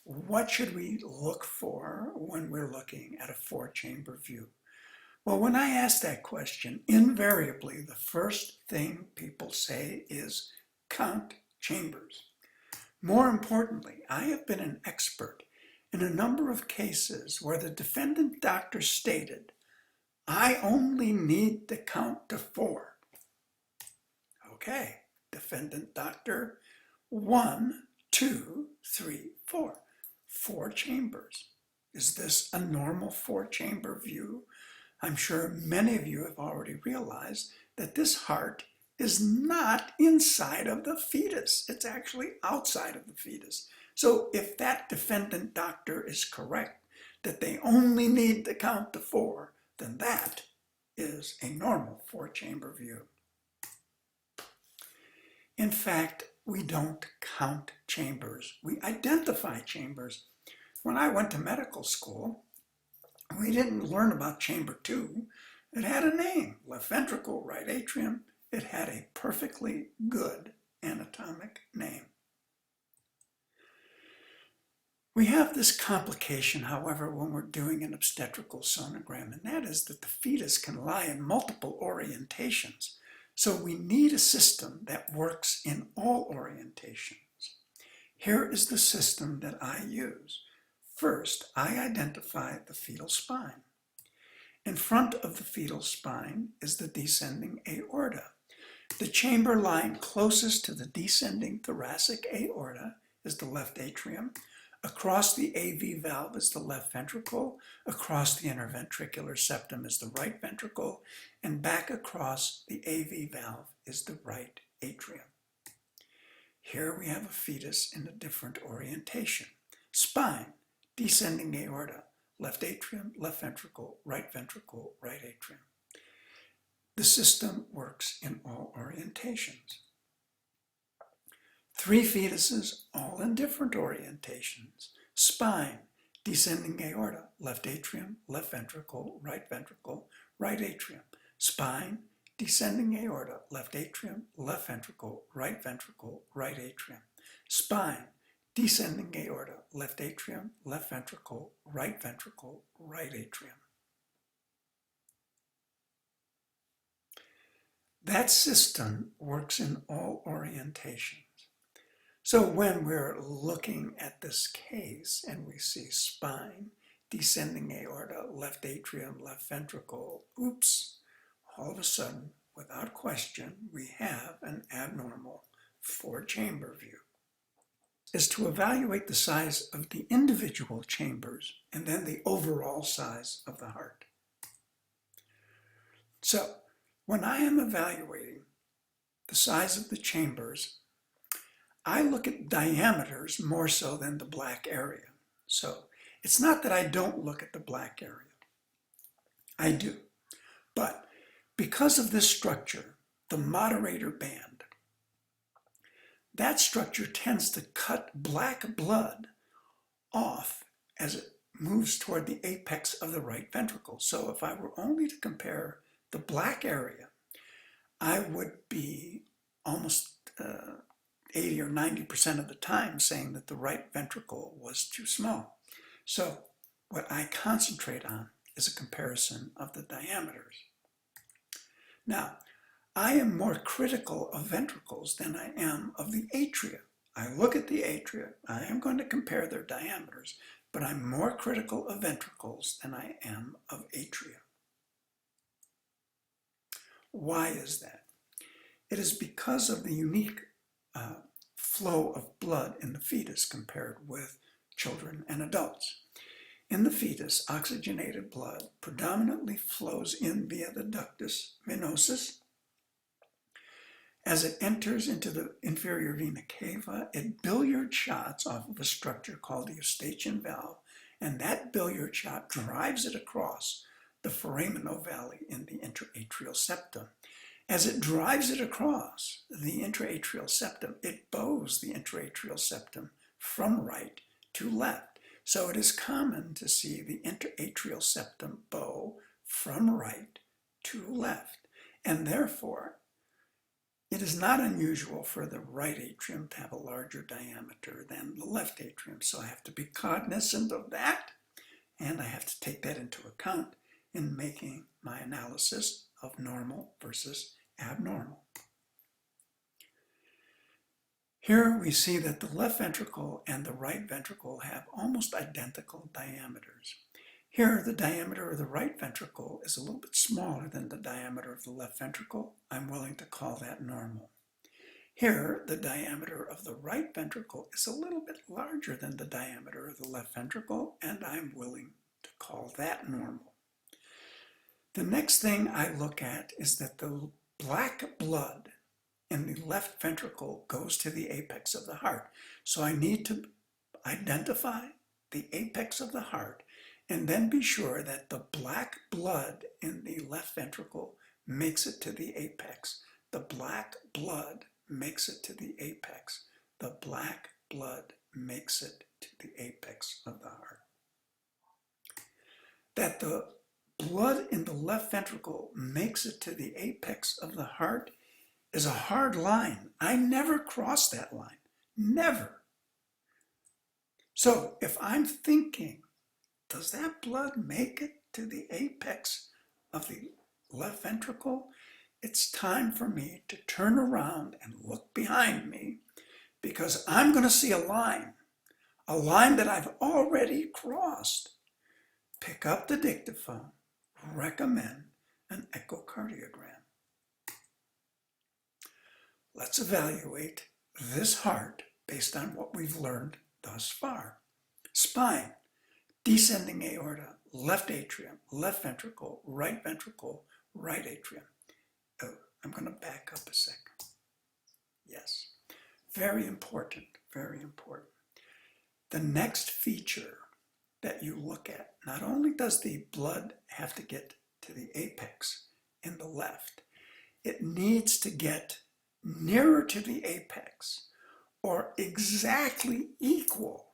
What should we look for when we're looking at a four-chamber view? Well, when I ask that question, invariably the first thing people say is count chambers. More importantly, I have been an expert in a number of cases where the defendant doctor stated, I only need to count to four. Okay, defendant doctor, 1, 2, 3, 4. Four chambers. Is this a normal four-chamber view? I'm sure many of you have already realized that this heart is not inside of the fetus. It's actually outside of the fetus. So if that defendant doctor is correct, that they only need to count to four, then that is a normal four-chamber view. In fact, we don't count chambers. We identify chambers. When I went to medical school, we didn't learn about chamber 2. It had a name, left ventricle, right atrium. It had a perfectly good anatomic name. We have this complication, however, when we're doing an obstetrical sonogram, and that is that the fetus can lie in multiple orientations. So we need a system that works in all orientations. Here is the system that I use. First, I identify the fetal spine. In front of the fetal spine is the descending aorta. The chamber lying closest to the descending thoracic aorta is the left atrium. Across the AV valve is the left ventricle. Across the interventricular septum is the right ventricle. And back across the AV valve is the right atrium. Here we have a fetus in a different orientation. Spine, descending aorta, left atrium, left ventricle, right atrium. The system works in all orientations. 3 fetuses, all in different orientations. Spine, descending aorta, left atrium, left ventricle, right atrium. Spine, descending aorta, left atrium, left ventricle, right atrium. Spine, descending aorta, left atrium, left ventricle, right atrium. That system works in all orientations. So when we're looking at this case and we see spine, descending aorta, left atrium, left ventricle, oops, all of a sudden, without question, we have an abnormal four-chamber view. Is to evaluate the size of the individual chambers and then the overall size of the heart. So when I am evaluating the size of the chambers, I look at diameters more so than the black area. So it's not that I don't look at the black area. I do. But because of this structure, the moderator band, that structure tends to cut black blood off as it moves toward the apex of the right ventricle. So if I were only to compare the black area, I would be almost 80 or 90% of the time saying that the right ventricle was too small. So what I concentrate on is a comparison of the diameters. Now, I am more critical of ventricles than I am of the atria. I look at the atria, I am going to compare their diameters, but I'm more critical of ventricles than I am of atria. Why is that? It is because of the unique flow of blood in the fetus compared with children and adults. In the fetus, oxygenated blood predominantly flows in via the ductus venosus. As it enters into the inferior vena cava, it billiard shots off of a structure called the eustachian valve, and that billiard shot drives it across the foramen ovale in the intraatrial septum. As it drives it across the intraatrial septum, it bows the intraatrial septum from right to left. So it is common to see the intraatrial septum bow from right to left. And therefore, It is not unusual for the right atrium to have a larger diameter than the left atrium, so I have to be cognizant of that, and I have to take that into account in making my analysis of normal versus abnormal. Here we see that the left ventricle and the right ventricle have almost identical diameters. Here, the diameter of the right ventricle is a little bit smaller than the diameter of the left ventricle. I'm willing to call that normal. Here, the diameter of the right ventricle is a little bit larger than the diameter of the left ventricle, and I'm willing to call that normal. The next thing I look at is that the black blood in the left ventricle goes to the apex of the heart. So I need to identify the apex of the heart and then be sure that the black blood in the left ventricle makes it to the apex. The black blood makes it to the apex. The black blood makes it to the apex of the heart. That the blood in the left ventricle makes it to the apex of the heart is a hard line. I never cross that line. Never. So if I'm thinking, does that blood make it to the apex of the left ventricle? It's time for me to turn around and look behind me, because I'm going to see a line that I've already crossed. Pick up the dictaphone, recommend an echocardiogram. Let's evaluate this heart based on what we've learned thus far. Spine, descending aorta, left atrium, left ventricle, right atrium. Oh, I'm going to back up a second. Yes, very important, very important. The next feature that you look at, not only does the blood have to get to the apex in the left, it needs to get nearer to the apex or exactly equal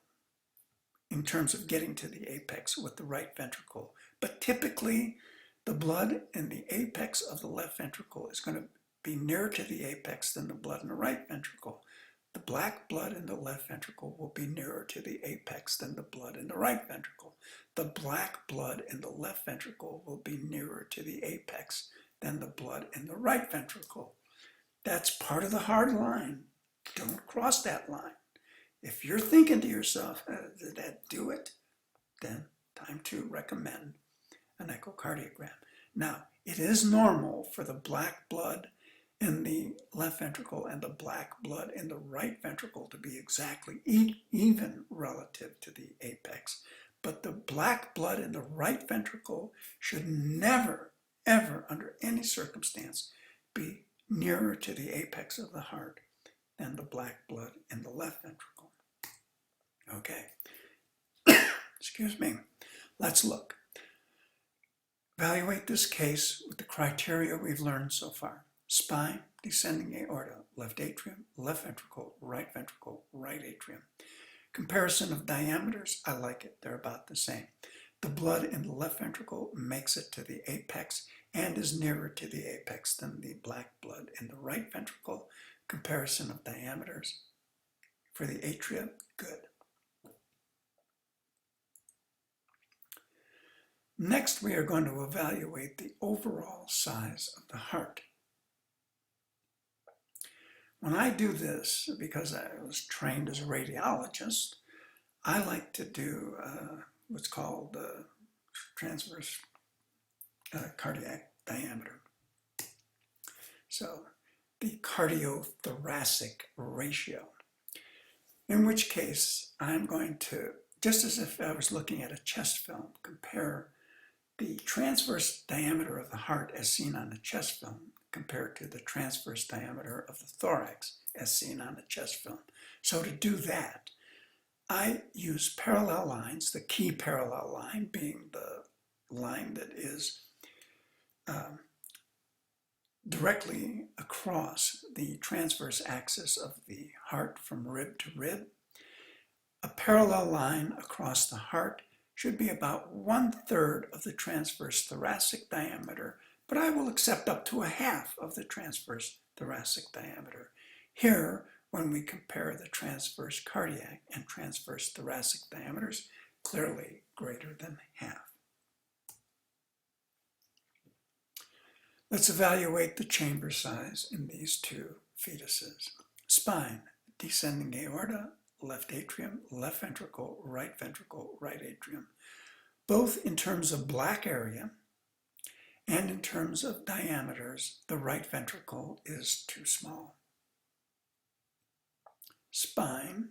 in terms of getting to the apex with the right ventricle. But typically, the blood in the apex of the left ventricle is going to be nearer to the apex than the blood in the right ventricle. The black blood in the left ventricle will be nearer to the apex than the blood in the right ventricle. The black blood in the left ventricle will be nearer to the apex than the blood in the right ventricle. That's part of the hard line. Don't cross that line. If you're thinking to yourself, did that do it? Then time to recommend an echocardiogram. Now, it is normal for the black blood in the left ventricle and the black blood in the right ventricle to be exactly even relative to the apex. But the black blood in the right ventricle should never, ever, under any circumstance, be nearer to the apex of the heart than the black blood in the left ventricle. Okay, excuse me. Let's look. Evaluate this case with the criteria we've learned so far. Spine, descending aorta, left atrium, left ventricle, right atrium. Comparison of diameters, I like it. They're about the same. The blood in the left ventricle makes it to the apex and is nearer to the apex than the black blood in the right ventricle. Comparison of diameters. For the atria, good. Next, we are going to evaluate the overall size of the heart. When I do this, because I was trained as a radiologist, I like to do what's called the transverse cardiac diameter. So the cardiothoracic ratio, in which case I'm going to, just as if I was looking at a chest film, compare the transverse diameter of the heart as seen on the chest film compared to the transverse diameter of the thorax as seen on the chest film. So to do that, I use parallel lines, the key parallel line being the line that is directly across the transverse axis of the heart from rib to rib. A parallel line across the heart should be about 1/3 of the transverse thoracic diameter, but I will accept up to 1/2 of the transverse thoracic diameter. Here, when we compare the transverse cardiac and transverse thoracic diameters, clearly greater than half. Let's evaluate the chamber size in these two fetuses. Spine, descending aorta, left atrium, left ventricle, right atrium. Both in terms of black area and in terms of diameters, the right ventricle is too small. Spine,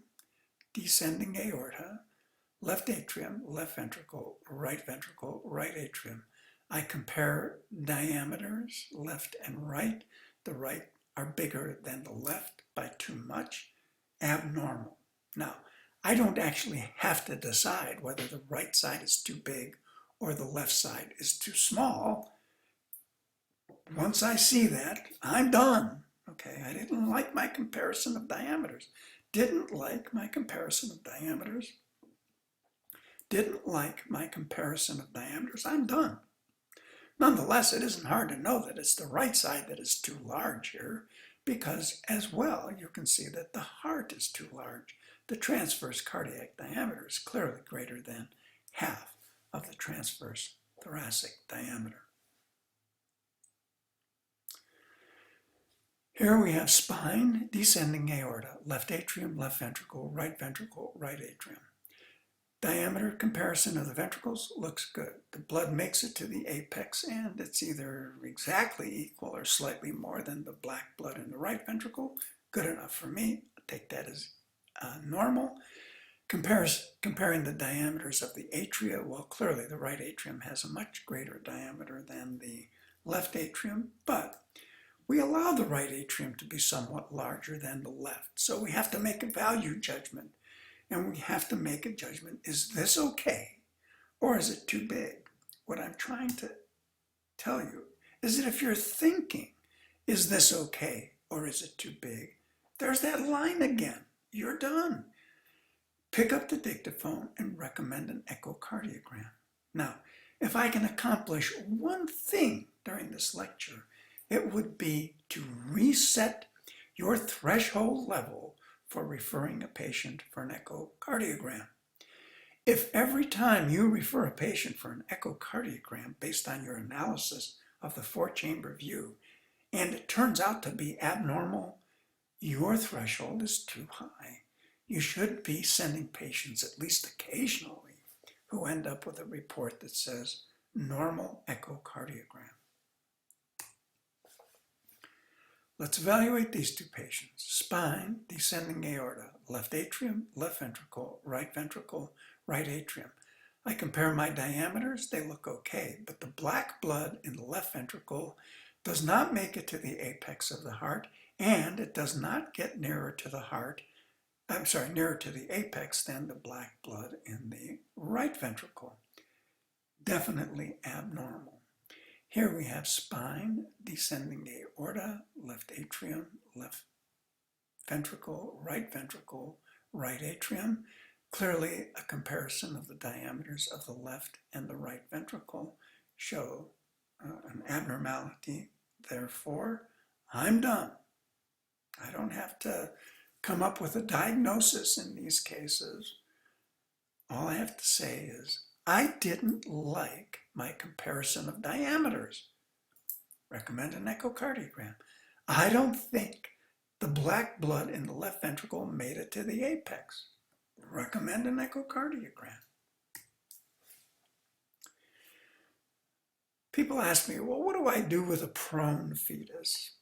descending aorta, left atrium, left ventricle, right atrium. I compare diameters, left and right. The right are bigger than the left by too much, abnormal. Now, I don't actually have to decide whether the right side is too big or the left side is too small. Once I see that, I'm done. Okay, I didn't like my comparison of diameters. Didn't like my comparison of diameters. I'm done. Nonetheless, it isn't hard to know that it's the right side that is too large here, because as well, you can see that the heart is too large. The transverse cardiac diameter is clearly greater than half of the transverse thoracic diameter. Here we have spine, descending aorta, left atrium, left ventricle, right atrium. Diameter comparison of the ventricles looks good. The blood makes it to the apex and it's either exactly equal or slightly more than the black blood in the right ventricle. Good enough for me. I'll take that as normal. Comparing the diameters of the atria, well, clearly the right atrium has a much greater diameter than the left atrium, but we allow the right atrium to be somewhat larger than the left. So we have to make a value judgment. And we have to make a judgment, is this okay or is it too big? What I'm trying to tell you is that if you're thinking, is this okay or is it too big? There's that line again. You're done. Pick up the dictaphone and recommend an echocardiogram. Now, if I can accomplish one thing during this lecture, it would be to reset your threshold level for referring a patient for an echocardiogram. If every time you refer a patient for an echocardiogram based on your analysis of the four-chamber view, and it turns out to be abnormal, your threshold is too high. You should be sending patients at least occasionally who end up with a report that says normal echocardiogram. Let's evaluate these two patients. Spine, descending aorta, left atrium, left ventricle, right atrium. I compare my diameters, they look okay, but the black blood in the left ventricle does not make it to the apex of the heart, and it does not get nearer to the apex than the black blood in the right ventricle. Definitely abnormal. Here we have spine, descending aorta, left atrium, left ventricle, right atrium. Clearly, a comparison of the diameters of the left and the right ventricle show an abnormality. Therefore, I'm done. I don't have to come up with a diagnosis in these cases. All I have to say is, I didn't like my comparison of diameters. Recommend an echocardiogram. I don't think the black blood in the left ventricle made it to the apex. Recommend an echocardiogram. People ask me, well, what do I do with a prone fetus?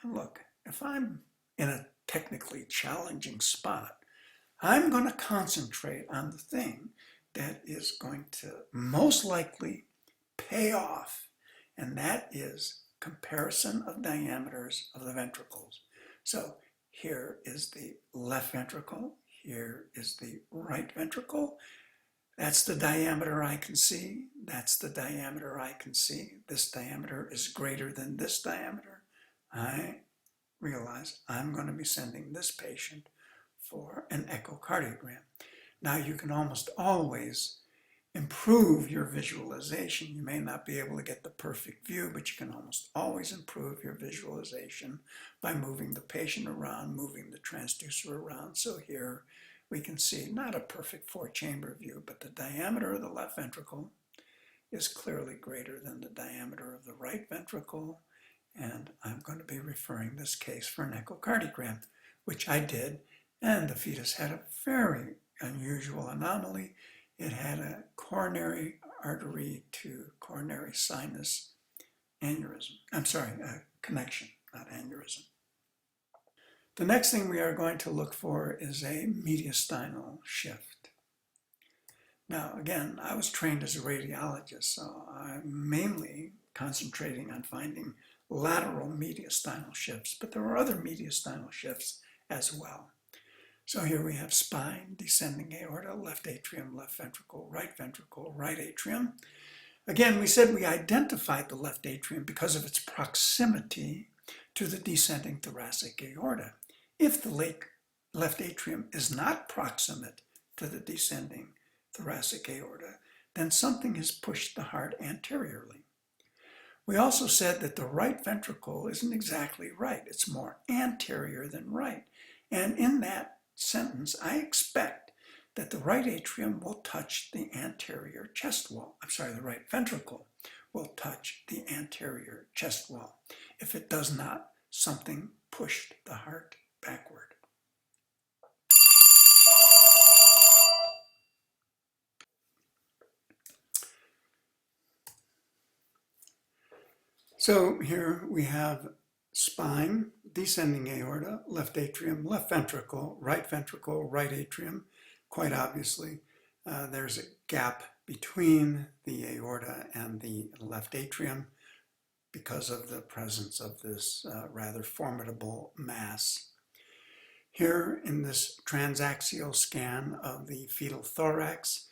Look, if I'm in a technically challenging spot, I'm going to concentrate on the thing that is going to most likely pay off, and that is comparison of diameters of the ventricles. So here is the left ventricle, here is the right ventricle. That's the diameter I can see, that's the diameter I can see. This diameter is greater than this diameter. I realize I'm going to be sending this patient for an echocardiogram. Now you can almost always improve your visualization. You may not be able to get the perfect view, but you can almost always improve your visualization by moving the patient around, moving the transducer around. So here we can see not a perfect four-chamber view, but the diameter of the left ventricle is clearly greater than the diameter of the right ventricle. And I'm going to be referring this case for an echocardiogram, which I did, and the fetus had a very unusual anomaly. It had a coronary artery to coronary sinus aneurysm. I'm sorry, a connection, not aneurysm. The next thing we are going to look for is a mediastinal shift. Now, again, I was trained as a radiologist, so I'm mainly concentrating on finding lateral mediastinal shifts, but there are other mediastinal shifts as well. So here we have spine, descending aorta, left atrium, left ventricle, right atrium. Again, we said we identified the left atrium because of its proximity to the descending thoracic aorta. If the left atrium is not proximate to the descending thoracic aorta, then something has pushed the heart anteriorly. We also said that the right ventricle isn't exactly right. It's more anterior than right. And in that sentence, I expect that the right atrium will touch the anterior chest wall. I'm sorry, the right ventricle will touch the anterior chest wall. If it does not, something pushed the heart backward. So here we have spine, descending aorta, left atrium, left ventricle, right atrium. Quite obviously, there's a gap between the aorta and the left atrium because of the presence of this rather formidable mass. Here in this transaxial scan of the fetal thorax,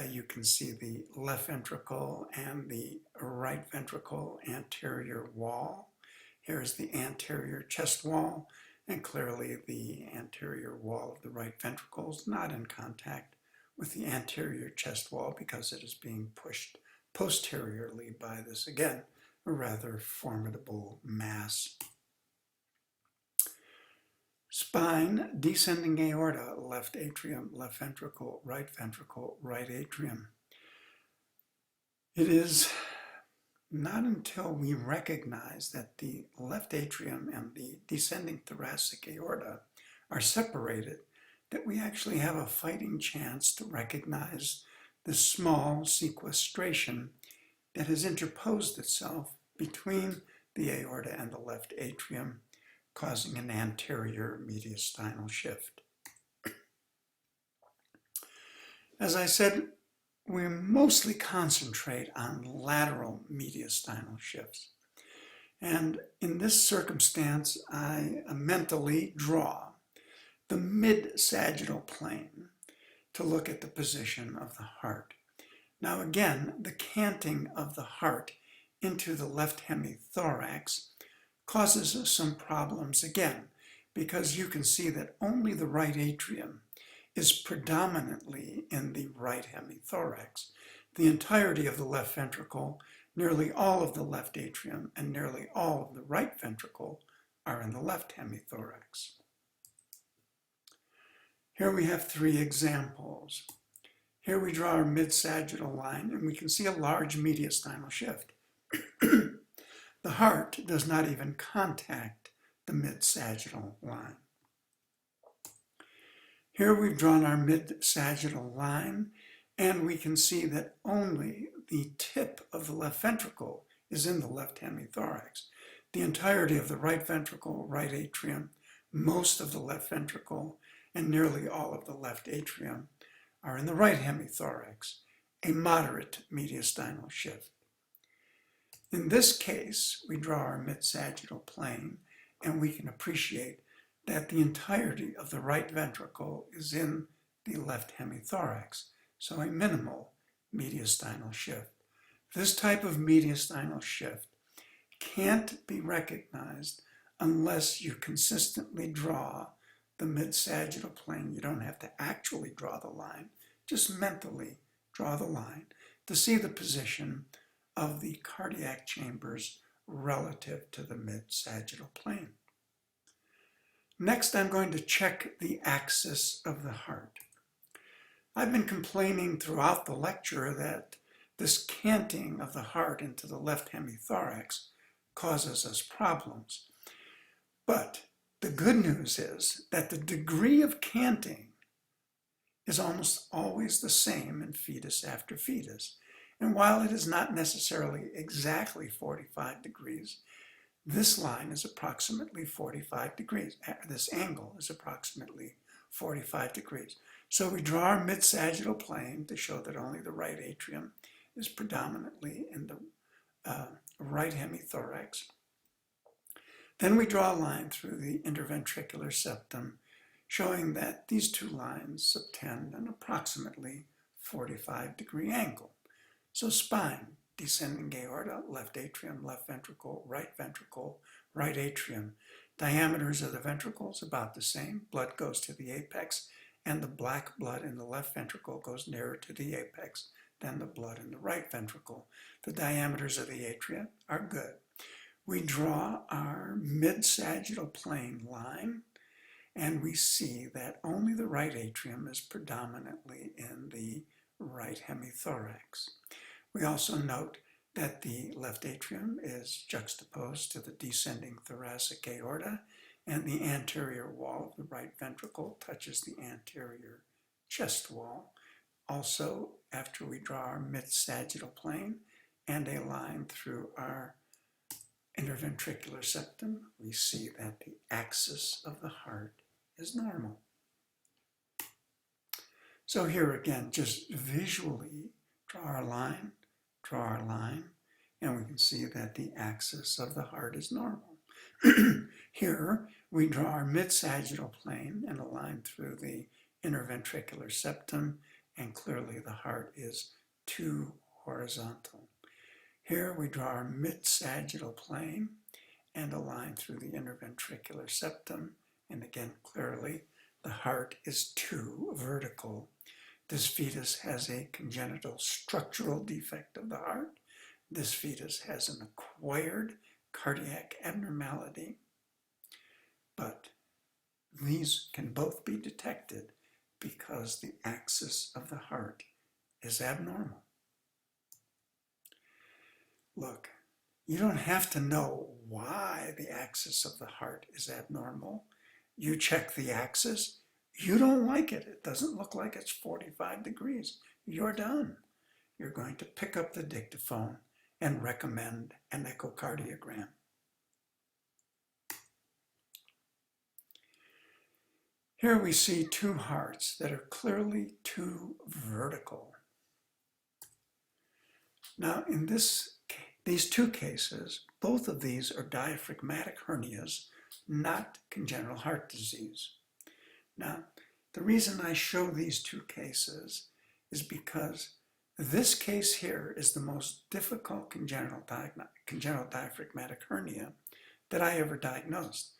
you can see the left ventricle and the right ventricle anterior wall. Here's the anterior chest wall, and clearly the anterior wall of the right ventricle is not in contact with the anterior chest wall because it is being pushed posteriorly by this, again, a rather formidable mass. Spine, descending aorta, left atrium, left ventricle, right atrium. It is not until we recognize that the left atrium and the descending thoracic aorta are separated that we actually have a fighting chance to recognize the small sequestration that has interposed itself between the aorta and the left atrium, causing an anterior mediastinal shift. As I said, we mostly concentrate on lateral mediastinal shifts. And in this circumstance, I mentally draw the mid-sagittal plane to look at the position of the heart. Now again, the canting of the heart into the left hemithorax causes us some problems again, because you can see that only the right atrium is predominantly in the right hemithorax. The entirety of the left ventricle, nearly all of the left atrium, and nearly all of the right ventricle are in the left hemithorax. Here we have three examples. Here we draw our mid-sagittal line, and we can see a large mediastinal shift. The heart does not even contact the mid-sagittal line. Here we've drawn our mid-sagittal line, and we can see that only the tip of the left ventricle is in the left hemithorax. The entirety of the right ventricle, right atrium, most of the left ventricle, and nearly all of the left atrium are in the right hemithorax, a moderate mediastinal shift. In this case, we draw our mid-sagittal plane, and we can appreciate that the entirety of the right ventricle is in the left hemithorax, so a minimal mediastinal shift. This type of mediastinal shift can't be recognized unless you consistently draw the mid-sagittal plane. You don't have to actually draw the line, just mentally draw the line. to see the position of the cardiac chambers relative to the mid-sagittal plane. Next, I'm going to check the axis of the heart. I've been complaining throughout the lecture that this canting of the heart into the left hemithorax causes us problems. But the good news is that the degree of canting is almost always the same in fetus after fetus. And while it is not necessarily exactly 45 degrees, this line is approximately 45 degrees. This angle is approximately 45 degrees. So we draw our mid-sagittal plane to show that only the right atrium is predominantly in the right hemithorax. Then we draw a line through the interventricular septum, showing that these two lines subtend an approximately 45-degree angle. So spine, descending aorta, left atrium, left ventricle, right atrium. Diameters of the ventricles about the same. Blood goes to the apex, and the black blood in the left ventricle goes nearer to the apex than the blood in the right ventricle. The diameters of the atria are good. We draw our mid-sagittal plane line, and we see that only the right atrium is predominantly in the right hemithorax. We also note that the left atrium is juxtaposed to the descending thoracic aorta, and the anterior wall of the right ventricle touches the anterior chest wall. Also, after we draw our mid-sagittal plane and a line through our interventricular septum, we see that the axis of the heart is normal. So here again, just visually draw our line, and we can see that the axis of the heart is normal. Here, we draw our mid-sagittal plane and a line through the interventricular septum, and clearly the heart is too horizontal. Here we draw our mid-sagittal plane and a line through the interventricular septum, and again clearly the heart is too vertical. This fetus has a congenital structural defect of the heart. This fetus has an acquired cardiac abnormality, but these can both be detected because the axis of the heart is abnormal. Look, you don't have to know why the axis of the heart is abnormal. You check the axis, you don't like it. It doesn't look like it's 45 degrees. You're done. You're going to pick up the dictaphone and recommend an echocardiogram. Here we see two hearts that are clearly too vertical. Now in these two cases, both of these are diaphragmatic hernias, not congenital heart disease. Now, the reason I show these two cases is because this case here is the most difficult congenital diaphragmatic hernia that I ever diagnosed.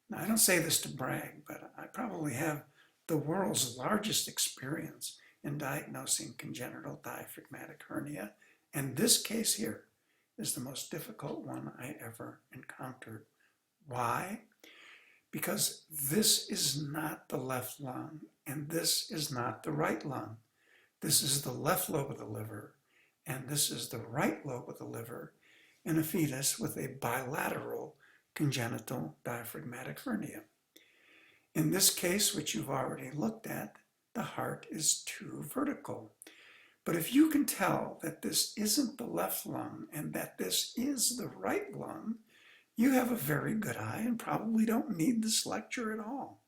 Now, I don't say this to brag, but I probably have the world's largest experience in diagnosing congenital diaphragmatic hernia, and this case here is the most difficult one I ever encountered. Why? Because this is not the left lung, and this is not the right lung. This is the left lobe of the liver, and this is the right lobe of the liver in a fetus with a bilateral congenital diaphragmatic hernia. In this case, which you've already looked at, the heart is too vertical. But if you can tell that this isn't the left lung and that this is the right lung, you have a very good eye and probably don't need this lecture at all.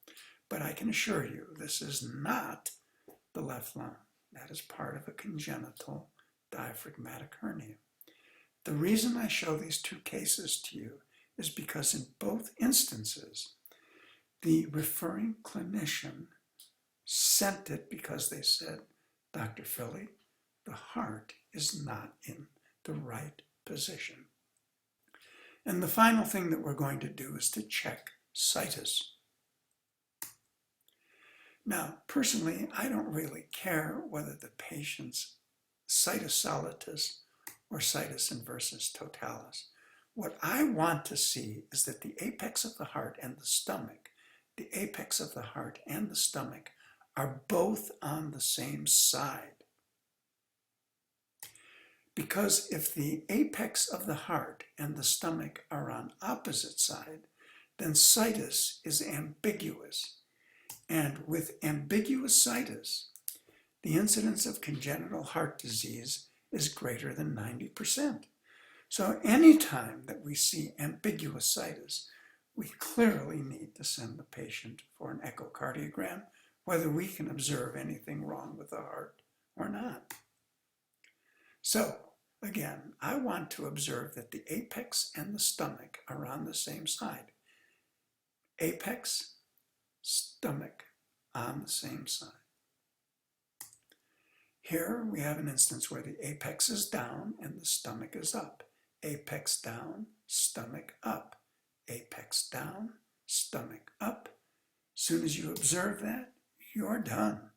But I can assure you, this is not the left lung. That is part of a congenital diaphragmatic hernia. The reason I show these two cases to you is because in both instances, the referring clinician sent it because they said, Dr. Philly, the heart is not in the right position. And the final thing that we're going to do is to check situs. Now, personally, I don't really care whether the patient's situs solatus or situs inversus totalis. What I want to see is that the apex of the heart and the stomach, the apex of the heart and the stomach are both on the same side. Because if the apex of the heart and the stomach are on opposite side, then situs is ambiguous. And with ambiguous situs, the incidence of congenital heart disease is greater than 90%. So anytime that we see ambiguous situs, we clearly need to send the patient for an echocardiogram, whether we can observe anything wrong with the heart or not. So again, I want to observe that the apex and the stomach are on the same side. Apex, stomach on the same side. Here we have an instance where the apex is down and the stomach is up. Apex down, stomach up. Apex down, stomach up. As soon as you observe that, you're done.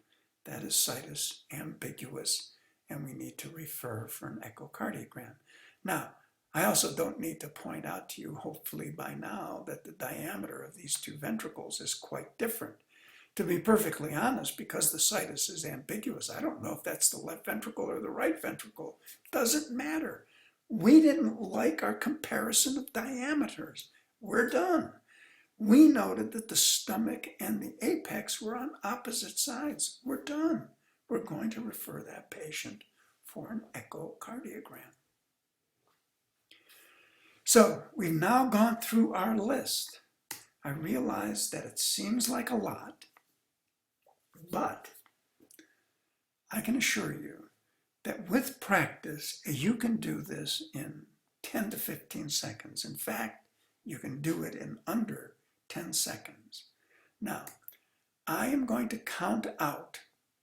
That is situs ambiguous, and we need to refer for an echocardiogram. Now, I also don't need to point out to you, hopefully by now, that the diameter of these two ventricles is quite different. To be perfectly honest, because the situs is ambiguous, I don't know if that's the left ventricle or the right ventricle. Doesn't matter. We didn't like our comparison of diameters. We're done. We noted that the stomach and the apex were on opposite sides. We're done. We're going to refer that patient for an echocardiogram. So we've now gone through our list. I realize that it seems like a lot, but I can assure you that with practice, you can do this in 10 to 15 seconds. In fact, you can do it in under 10 seconds. Now, I am going to count out